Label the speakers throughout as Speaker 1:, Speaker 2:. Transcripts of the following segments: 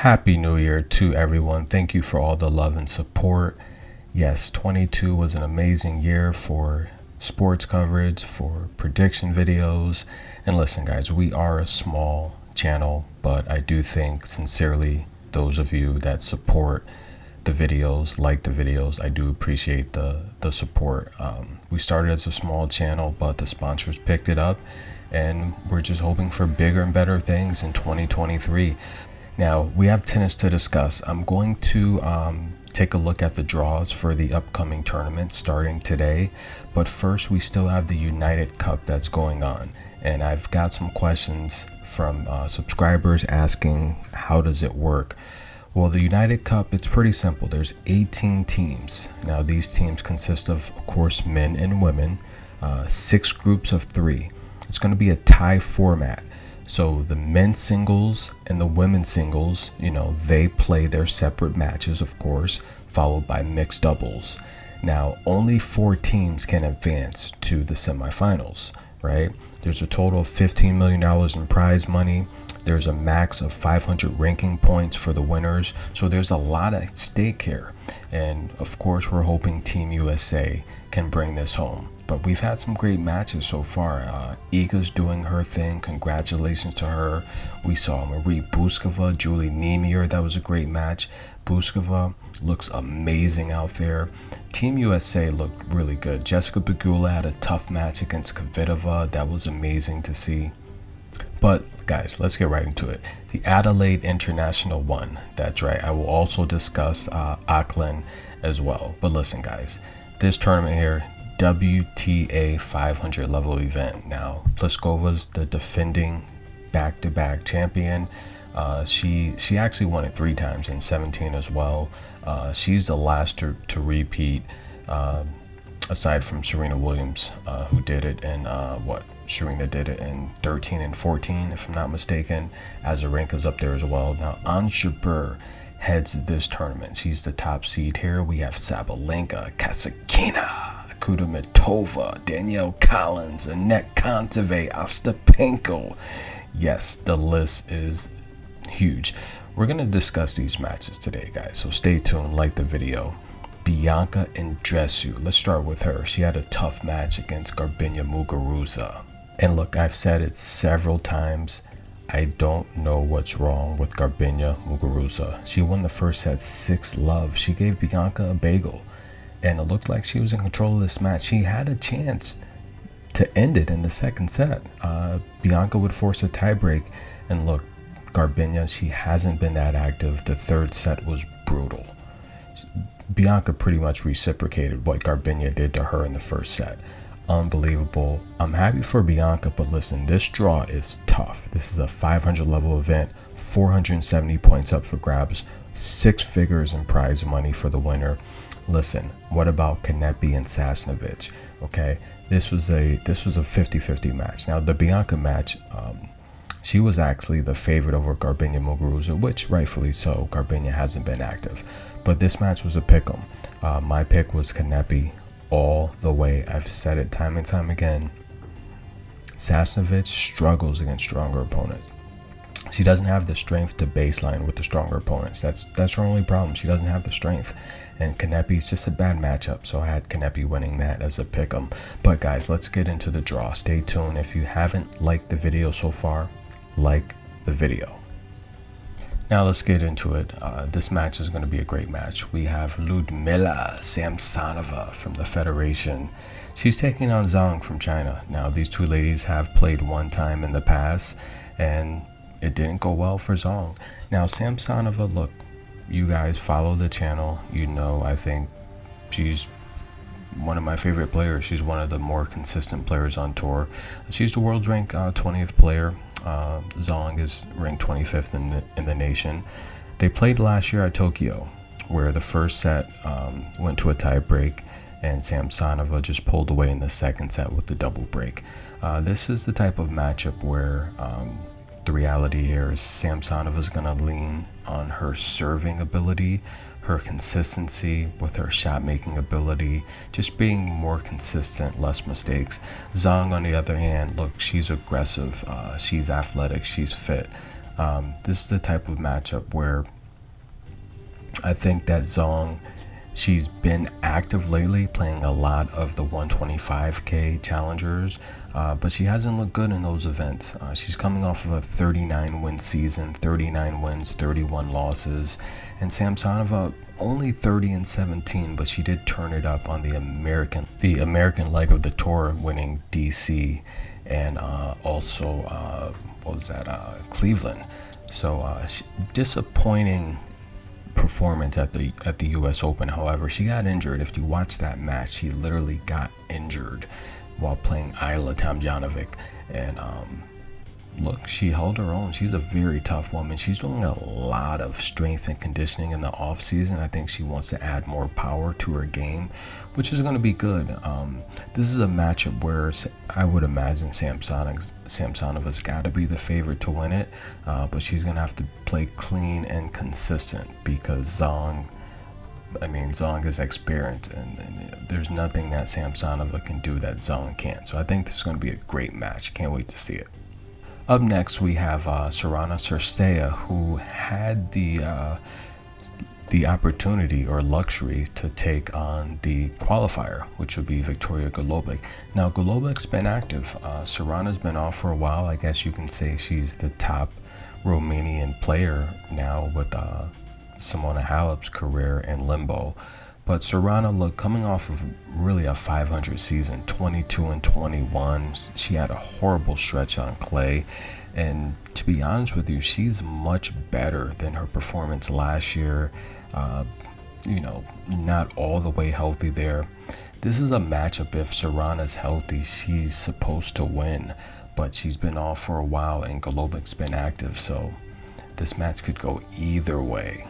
Speaker 1: Happy New Year to everyone. Thank you for all the love and support. Yes, 22 was an amazing year for sports coverage, for prediction videos. And listen, guys, we are a small channel, but I do think sincerely those of you that support the videos, like the videos, I do appreciate the support. We started as a small channel, but the sponsors picked it up, and we're just hoping for bigger and better things in 2023. Now, we have tennis to discuss. I'm going to take a look at the draws for the upcoming tournament starting today. But first, we still have the United Cup that's going on. And I've got some questions from subscribers asking, how does it work? Well, the United Cup, it's pretty simple. There's 18 teams. Now, these teams consist of course, men and women, 6 groups of 3. It's going to be a tie format. So the men's singles and the women's singles, they play their separate matches, of course, followed by mixed doubles. Now, only 4 teams can advance to the semifinals, right? There's a total of $15 million in prize money. There's a max of 500 ranking points for the winners. So there's a lot at stake here. And of course, we're hoping Team USA can bring this home. But we've had some great matches so far. Iga's doing her thing. Congratulations to her. We saw Marie Buskova, Julie Niemier. That was a great match. Buskova looks amazing out there. Team USA looked really good. Jessica Pegula had a tough match against Kvitova. That was amazing to see. But guys, let's get right into it. The Adelaide International won. That's right. I will also discuss Auckland as well. But listen, guys, this tournament here, WTA 500 level event. Now, Pliskova's the defending back-to-back champion. She actually won it 3 times in 17 as well. She's the last to repeat, aside from Serena Williams, who did it in Serena did it in 13 and 14, if I'm not mistaken. Azarenka's up there as well. Now, Ons Jabeur heads this tournament. She's the top seed here. We have Sabalenka, Kasatkina, Kudermetova, Danielle Collins, Annette Kontaveit, Ostapenko. Yes, the list is huge. We're going to discuss these matches today, guys, so stay tuned, like the video. Bianca Andreescu, let's start with her. She had a tough match against Garbiñe Muguruza. And look, I've said it several times, I don't know what's wrong with Garbiñe Muguruza. She won the first set 6-love. She gave Bianca a bagel, and it looked like she was in control of this match. She had a chance to end it in the second set. Bianca would force a tiebreak, and look, Garbiñe, she hasn't been that active. The third set was brutal. Bianca pretty much reciprocated what Garbiñe did to her in the first set. Unbelievable. I'm happy for Bianca, but listen, this draw is tough. This is a 500 level event, 470 points up for grabs, 6 figures in prize money for the winner. Listen, what about Kanepi and Sasnovich? Okay, this was a 50-50 match. Now, the Bianca match, she was actually the favorite over Garbiñe Muguruza, which rightfully so. Garbiñe hasn't been active, but this match was a pick'em. My pick was Kanepi all the way. I've said it time and time again. Sasnovich struggles against stronger opponents. She doesn't have the strength to baseline with the stronger opponents. That's her only problem. She doesn't have the strength. And Kanepi's just a bad matchup, so I had Kanepi winning that as a pick'em. But guys, let's get into the draw. Stay tuned. If you haven't liked the video so far, like the video. Now let's get into it. This match is going to be a great match. We have Ludmila Samsonova from the Federation. She's taking on ZHANG from China. Now, these two ladies have played one time in the past, and it didn't go well for ZHANG. Now, Samsonova, look, you guys follow the channel. I think she's one of my favorite players. She's one of the more consistent players on tour. She's the world's ranked 20th player. ZHANG is ranked 25th in the nation. They played last year at Tokyo, where the first set went to a tie break, and Samsonova just pulled away in the second set with the double break. This is the type of matchup where the reality here is Samsonova is going to lean on her serving ability, her consistency with her shot making ability, just being more consistent, less mistakes. ZHANG, on the other hand, look, she's aggressive, she's athletic, she's fit. This is the type of matchup where I think that ZHANG, she's been active lately, playing a lot of the 125K challengers, but she hasn't looked good in those events. She's coming off of a 39 win season, 39 wins, 31 losses, and Samsonova only 30-17, but she did turn it up on the American leg of the tour, winning DC and also what was that, Cleveland. So disappointing performance at the US Open. However, she got injured. If you watch that match, she literally got injured while playing Ayla Tomljanovic, and look, she held her own. She's a very tough woman. She's doing a lot of strength and conditioning in the off season. I think she wants to add more power to her game, which is going to be good. This is a matchup where I would imagine Samsonova's got to be the favorite to win it, but she's going to have to play clean and consistent because ZHANG is experienced, and there's nothing that Samsonova can do that ZHANG can't. So I think this is going to be a great match. Can't wait to see it. Up next, we have Sorana Cirstea, who had the opportunity or luxury to take on the qualifier, which would be Victoria Golubic. Now, Golubic's been active. Sorana's been off for a while. I guess you can say she's the top Romanian player now with Simona Halep's career in limbo. But Sorana, look, coming off of really a 500 season, 22-21. She had a horrible stretch on clay. And to be honest with you, she's much better than her performance last year. Not all the way healthy there. This is a matchup, if Sorana's healthy, she's supposed to win. But she's been off for a while and Golubic's been active. So this match could go either way.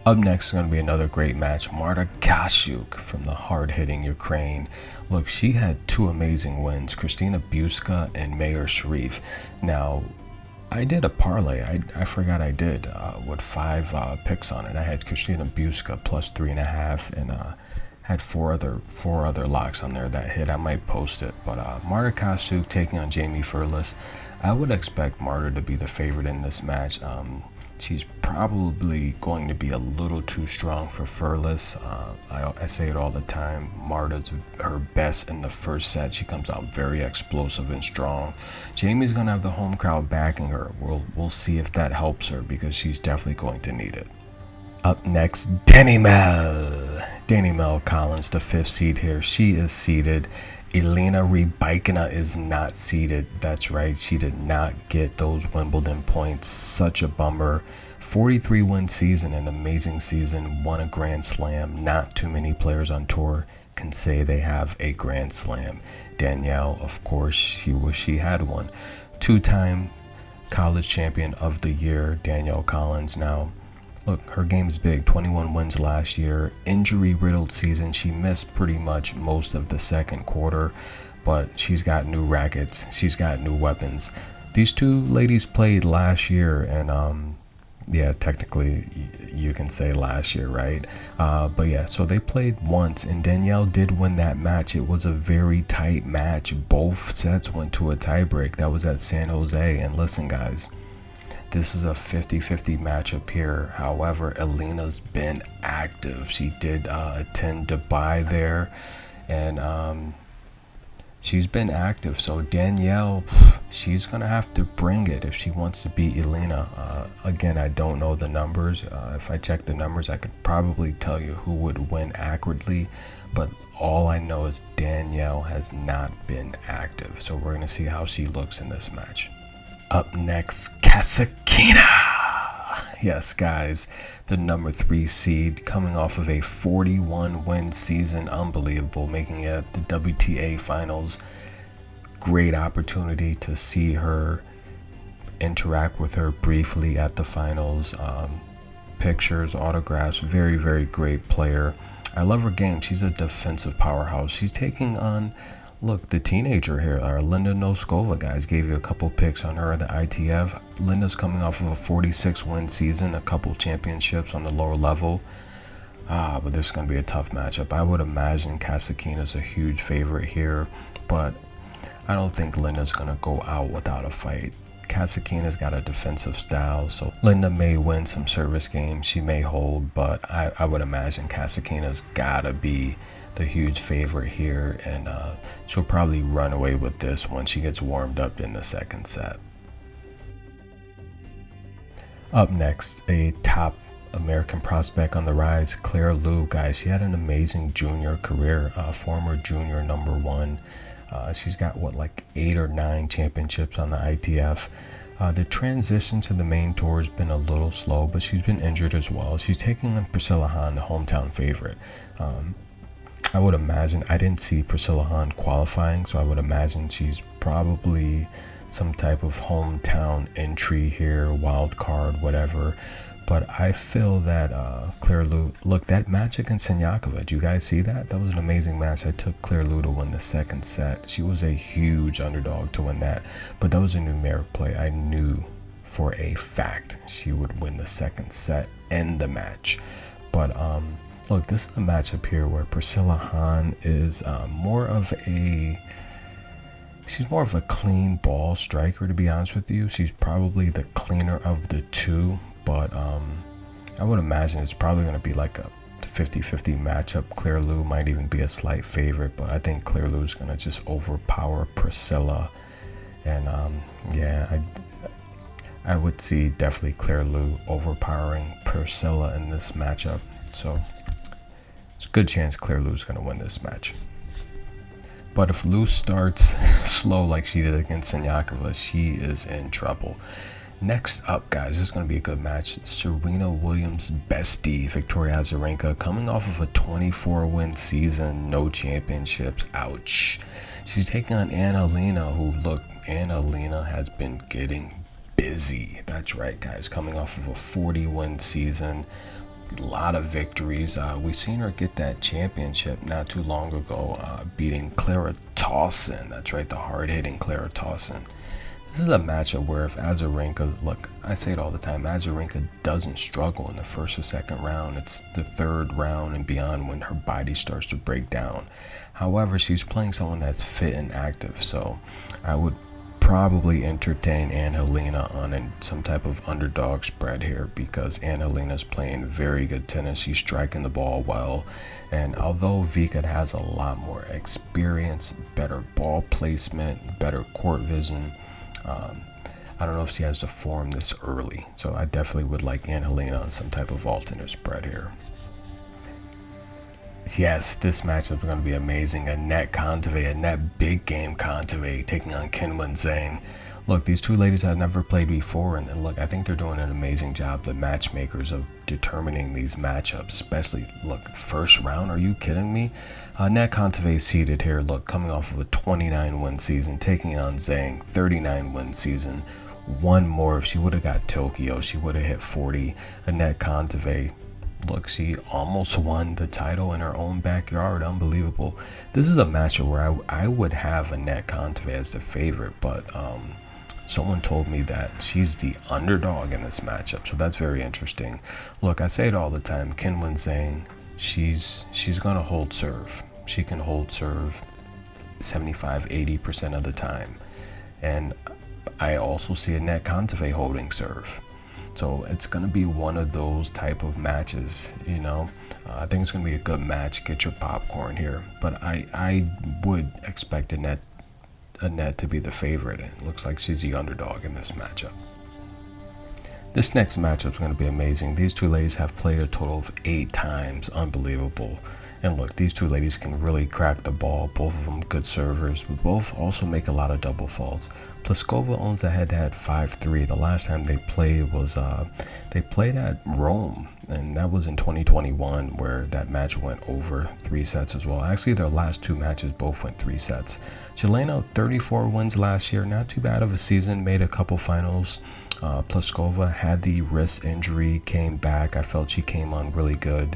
Speaker 1: Up next is going to be another great match. Marta Kasiuk from the hard-hitting Ukraine. Look, she had two amazing wins, Kristina Buska and Mayor Sharif. Now, I did a parlay. I forgot I did with 5 picks on it. I had Kristina Buska plus 3.5 and had four other locks on there that hit. I might post it. But Marta Kasiuk taking on Jamie Furless. I would expect Marta to be the favorite in this match. She's probably going to be a little too strong for Furless. I say it all the time. Marta's her best in the first set. She comes out very explosive and strong. Jamie's going to have the home crowd backing her. We'll see if that helps her because she's definitely going to need it. Up next, Danielle Collins, the 5th seed here. She is seeded. Elena Rybakina is not seeded. That's right, she did not get those Wimbledon points. Such a bummer. 43 win season, an amazing season, won a Grand Slam. Not too many players on tour can say they have a Grand Slam. Danielle, of course, she wished she had one. 2-time college champion of the year, Danielle Collins. Now, look, her game's big. 21 wins last year. Injury-riddled season. She missed pretty much most of the second quarter, but she's got new rackets. She's got new weapons. These two ladies played last year, and yeah, technically you can say last year, right? But yeah, so they played once, and Danielle did win that match. It was a very tight match. Both sets went to a tiebreak. That was at San Jose. And listen, guys, this is a 50-50 matchup here. However, Elena's been active. She did attend Dubai there, and she's been active. So Danielle, she's going to have to bring it if she wants to beat Elena. Again, I don't know the numbers. If I check the numbers, I could probably tell you who would win accurately. But all I know is Danielle has not been active. So we're going to see how she looks in this match. Up next, Kasatkina. Yes, guys, the number 3 seed coming off of a 41 win season. Unbelievable, making it the WTA finals. Great opportunity to see her, interact with her briefly at the finals. Pictures, autographs, very, very great player. I love her game. She's a defensive powerhouse. She's taking on, look, the teenager here, Linda Noskova, guys. Gave you a couple picks on her at the ITF. Linda's coming off of a 46 win season, a couple championships on the lower level. But this is going to be a tough matchup. I would imagine Kasatkina's a huge favorite here, but I don't think Linda's going to go out without a fight. Kasatkina's got a defensive style, so Linda may win some service games, she may hold, but I would imagine Kasatkina's gotta be the huge favorite here, and she'll probably run away with this when she gets warmed up in the second set. Up next, a top American prospect on the rise, Claire Liu. Guys, she had an amazing junior career, former junior #1. She's got like 8 or 9 championships on the ITF. The transition to the main tour has been a little slow, but she's been injured as well. She's taking on Priscilla Hahn, the hometown favorite. I would imagine, I didn't see Priscilla Hahn qualifying, so I would imagine she's probably some type of hometown entry here, wild card, whatever. But I feel that Claire Liu, look, that match against Siniakova, did you guys see that? That was an amazing match. I took Claire Liu to win the second set. She was a huge underdog to win that, but that was a numeric play. I knew for a fact she would win the second set and the match. But look, this is a matchup here where Priscilla Hahn is she's more of a clean ball striker, to be honest with you. She's probably the cleaner of the two, but I would imagine it's probably going to be like a 50-50 matchup. Claire Liu might even be a slight favorite, but I think Claire Liu is going to just overpower Priscilla. And yeah, I would see definitely Claire Liu overpowering Priscilla in this matchup. So it's a good chance Claire Liu is going to win this match. But if Liu starts slow like she did against Siniakova, she is in trouble. Next up, guys, this is going to be a good match. Serena Williams' bestie, Victoria Azarenka, coming off of a 24-win season, no championships. Ouch. She's taking on Anna-Lena, who, look, Anna-Lena has been getting busy. That's right, guys, coming off of a 40-win season. A lot of victories. We've seen her get that championship not too long ago, beating Clara Tauson. That's right, the hard-hitting Clara Tauson. This is a matchup where if Azarenka, look, I say it all the time, Azarenka doesn't struggle in the first or second round. It's the third round and beyond when her body starts to break down. However, she's playing someone that's fit and active, so I would probably entertain Anna-Lena on some type of underdog spread here, because Anna-Lena's playing very good tennis. She's striking the ball well, and although Vika has a lot more experience, better ball placement, better court vision, I don't know if she has the form this early, so I definitely would like Anna-Lena on some type of alternate spread here. Yes, this matchup is going to be amazing. Annette Kontaveit, Annette big game Kontaveit taking on Qinwen Zhang. Look, these two ladies have never played before, and look, I think they're doing an amazing job, the matchmakers, of determining these matchups, especially, look, first round, are you kidding me? Annette Kontaveit seeded here, look, coming off of a 29-win season, taking on Zhang, 39-win season. One more, if she would have got Tokyo, she would have hit 40. Annette Kontaveit, look, she almost won the title in her own backyard. Unbelievable. This is a matchup where I would have Annette Kontaveit as the favorite, but someone told me that she's the underdog in this matchup, so that's very interesting. Look, I say it all the time, Qinwen Zhang, she's gonna hold serve. She can hold serve 75-80% of the time, and I also see Annette Kontaveit holding serve. So it's going to be one of those type of matches, you know. I think it's going to be a good match. Get your popcorn here. But I would expect Annette to be the favorite. And it looks like she's the underdog in this matchup. This next matchup is going to be amazing. These two ladies have played a total of 8 times. Unbelievable. And look, these two ladies can really crack the ball. Both of them good servers, but both also make a lot of double faults. Pliskova owns a head-to-head 5-3. The last time they played was they played at Rome, and that was in 2021, where that match went over 3 sets as well. Actually, their last 2 matches both went 3 sets. Jelena, 34 wins last year, not too bad of a season, made a couple finals. Pliskova had the wrist injury, came back. I felt she came on really good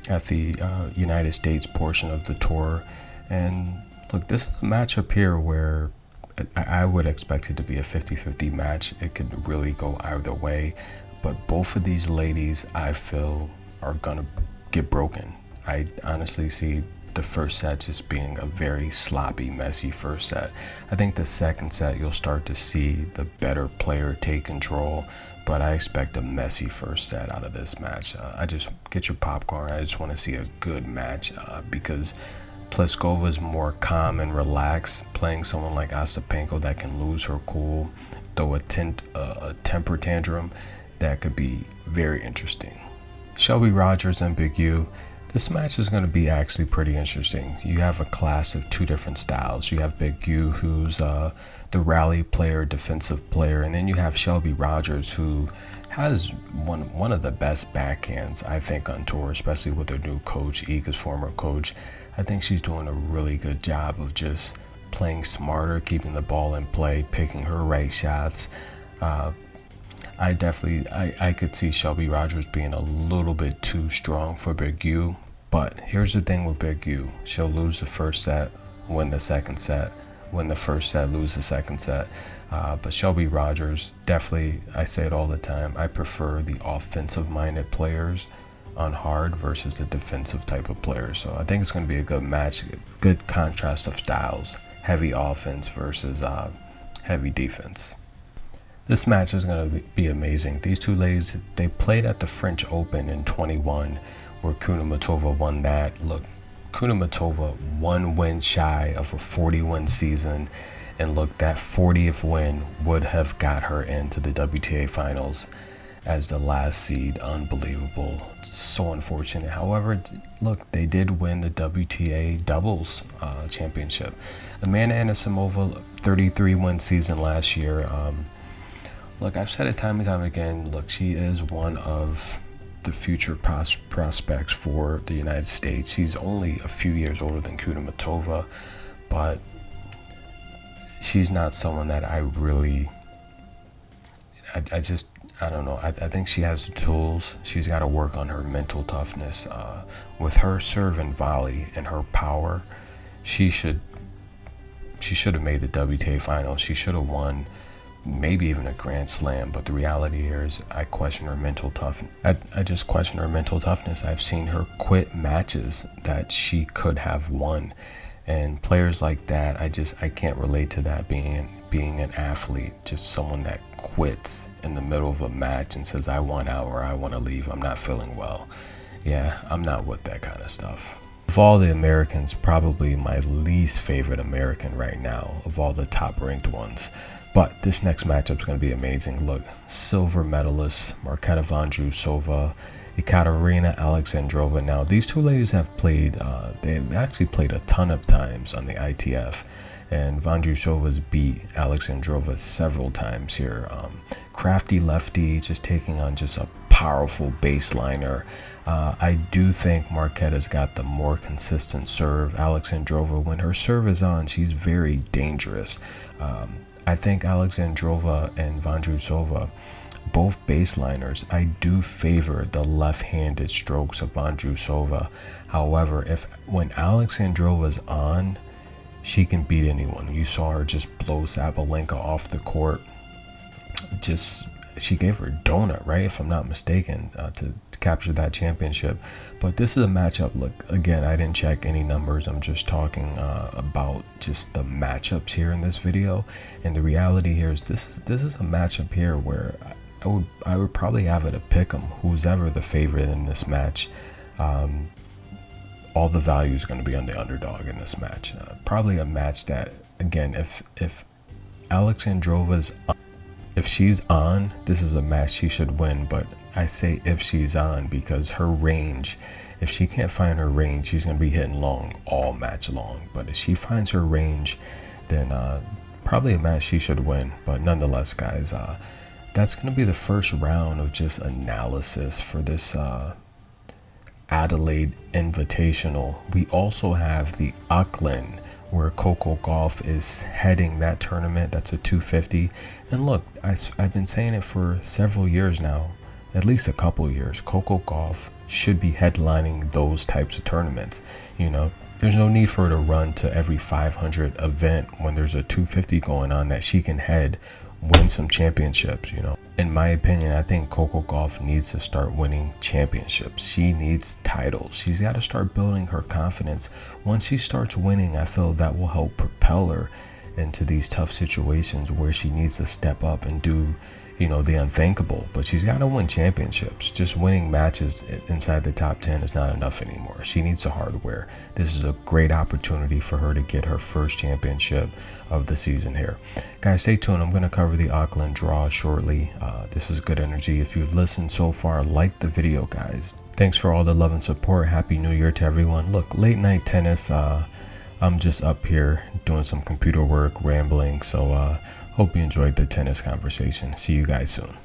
Speaker 1: at the United States portion of the tour. And look, this is a matchup here where I would expect it to be a 50-50 match. It could really go either way, but both of these ladies, I feel, are gonna get broken. I honestly see the first set just being a very sloppy, messy first set. I think the second set you'll start to see the better player take control, but I expect a messy first set out of this match. I just get your popcorn. I just want to see a good match because Pliskova is more calm and relaxed, playing someone like Ostapenko that can lose her cool, throw a temper tantrum. That could be very interesting. Shelby Rogers and Big U. This match is going to be actually pretty interesting. You have a class of two different styles. You have Big U, who's the rally player, defensive player, and then you have Shelby Rogers, who has one of the best backhands, I think, on tour, especially with their new coach, Iga's former coach. I think she's doing a really good job of just playing smarter, keeping the ball in play, picking her right shots. I could see Shelby Rogers being a little bit too strong for Big U, but here's the thing with Big U. She'll lose the first set, win the second set, win the first set, lose the second set. But Shelby Rogers, definitely, I say it all the time, I prefer the offensive-minded players on hard versus the defensive type of players. So I think it's going to be a good match, good contrast of styles, heavy offense versus heavy defense. This match is going to be amazing. These two ladies, they played at the French Open in 21, where Kudermetova won that. Look, Kudermetova 1 win shy of a 40-win season, and look, that 40th win would have got her into the WTA finals as the last seed. Unbelievable. It's so unfortunate. However, look, they did win the WTA doubles championship. Amanda Anisimova, 33-win season last year. Look, I've said it time and time again, look, she is one of the future prospects for the United States. She's only a few years older than Kudermetova, but she's not someone that I don't know. I think she has the tools. She's got to work on her mental toughness. With her serve and volley and her power, she should have made the WTA final. She should have won maybe even a Grand Slam, but the reality here is I question her mental toughness. I just question her mental toughness. I've seen her quit matches that she could have won, and players like that, I can't relate to that being an athlete, just someone that quits in the middle of a match and says, I want out or I want to leave, I'm not feeling well. Yeah, I'm not with that kind of stuff. Of all the Americans, probably my least favorite American right now, of all the top ranked ones. But this next matchup is going to be amazing. Look, silver medalist Marketa Vondrousova, Ekaterina Alexandrova. Now, these two ladies have played, they've actually played a ton of times on the ITF. And Vondrousova's beat Alexandrova several times here. Crafty lefty, just taking on just a powerful baseliner. I do think Marketa's got the more consistent serve. Alexandrova, when her serve is on, she's very dangerous. I think Alexandrova and Vondrousova, both baseliners, I do favor the left-handed strokes of Vondrousova. However, when Alexandrova's on, she can beat anyone. You saw her just blow Sabalenka off the court. She gave her a donut, right, if I'm not mistaken, to capture that championship. But this is a matchup. Look, again, I didn't check any numbers. I'm just talking about just the matchups here in this video. And the reality here is this is a matchup here where I would probably have it a pick 'em. Who's ever the favorite in this match, all the value is going to be on the underdog in this match. Probably a match that, again, if Alexandrova's, if she's on, this is a match she should win. But I say if she's on because her range, if she can't find her range, she's going to be hitting long all match long. But if she finds her range, then probably a match she should win. But nonetheless, guys, that's going to be the first round of just analysis for this Adelaide Invitational. We also have the Auckland, where Coco Gauff is heading that tournament. That's a 250. And look, I've been saying it for several years now, at least a couple years. Coco Gauff should be headlining those types of tournaments. You know, there's no need for her to run to every 500 event when there's a 250 going on that she can head win some championships, you know. In my opinion, I think Coco Gauff needs to start winning championships. She needs titles. She's got to start building her confidence. Once she starts winning, I feel that will help propel her into these tough situations where she needs to step up and do, you know, the unthinkable. But she's got to win championships. Just winning matches inside the top 10 is not enough anymore. She needs the hardware. This is a great opportunity for her to get her first championship of the season here. Guys, stay tuned. I'm going to cover the Auckland draw shortly. This is good energy. If you've listened so far, like the video, guys. Thanks for all the love and support. Happy New Year to everyone. Look, late night tennis. I'm just up here doing some computer work, rambling. So hope you enjoyed the tennis conversation. See you guys soon.